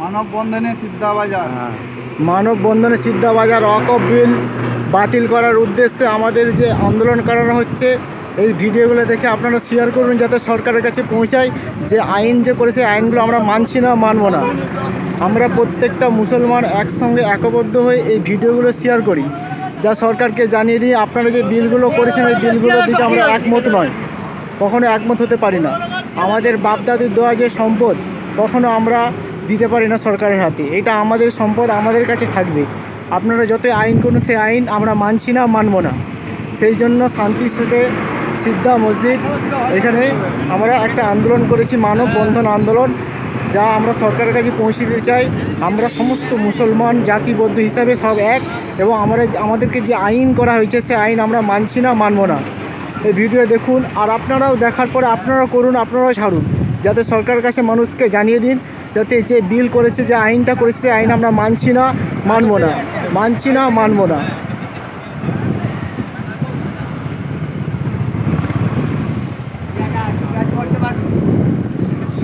মানববন্ধনে সিদ্ধাবাজার। মানববন্ধনে সিদ্ধাবাজার ওয়াকফ বিল বাতিল করার উদ্দেশ্যে আমাদের যে আন্দোলন করানো হচ্ছে, এই ভিডিওগুলো দেখে আপনারা শেয়ার করুন যাতে সরকারের কাছে পৌঁছায় যে আইন যে করেছে আইনগুলো আমরা মানছি না, মানব না। আমরা প্রত্যেকটা মুসলমান একসঙ্গে একবদ্ধ হয়ে এই ভিডিওগুলো শেয়ার করি, যা সরকারকে জানিয়ে দিই আপনারা যে বিলগুলো করেছেন এই বিলগুলোর দিকে আমরা একমত নয়, কখনো একমত হতে পারি না। আমাদের বাপদাদির দেওয়া যে সম্পদ কখনো আমরা দিতে পারি না সরকারের হাতে, এটা আমাদের সম্পদ, আমাদের কাছে থাকবে। আপনারা যত আইন করুন সেই আইন আমরা মানছি না, মানব না। সেই জন্য শান্তির সাথে সিদ্ধা মসজিদ এখানে আমরা একটা আন্দোলন করেছি, মানববন্ধন আন্দোলন, যা আমরা সরকারের কাছে পৌঁছে দিতে চাই। আমরা সমস্ত মুসলমান জাতিবদ্ধ হিসাবে সব এক, এবং আমাদেরকে যে আইন করা হয়েছে সে আইন আমরা মানছি না, মানব না। এই ভিডিও দেখুন, আর আপনারাও দেখার পরে আপনারাও করুন, আপনারাও ছাড়ুন, যাতে সরকারের কাছে মানুষকে জানিয়ে দিন যাতে যে বিল করেছে, যে আইনটা করেছে সে আইন আমরা মানছি না, মানব না, মানছি না, মানব না।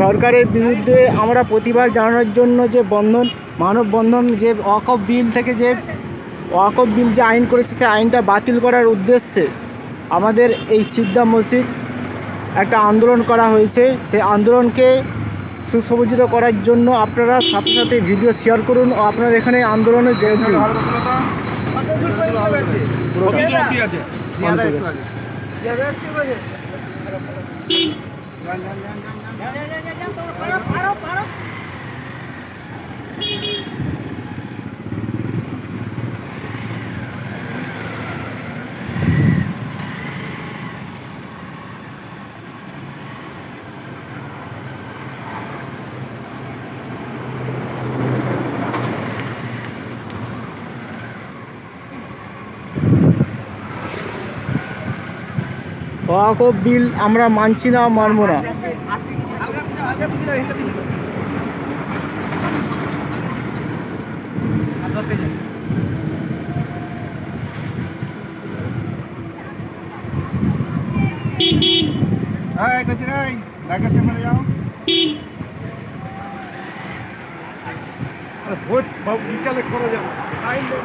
সরকারের বিরুদ্ধে আমরা প্রতিবাদ জানানোর জন্য যে মানববন্ধন, যে ওয়াকফ বিল থেকে যে ওয়াকফ বিল যে আইন করেছে সে আইনটা বাতিল করার উদ্দেশ্যে আমাদের এই সিদ্ধা মসজিদ একটা আন্দোলন করা হয়েছে। সেই আন্দোলনকে সুসজ্জিত করার জন্য আপনারা সাথে সাথে ভিডিও শেয়ার করুন ও আপনারা এখানে আন্দোলনে যোগ দিন। ওয়াকফ বিল আমরা মানছি না, মানব না। ভোট বিকালে করা যাবে।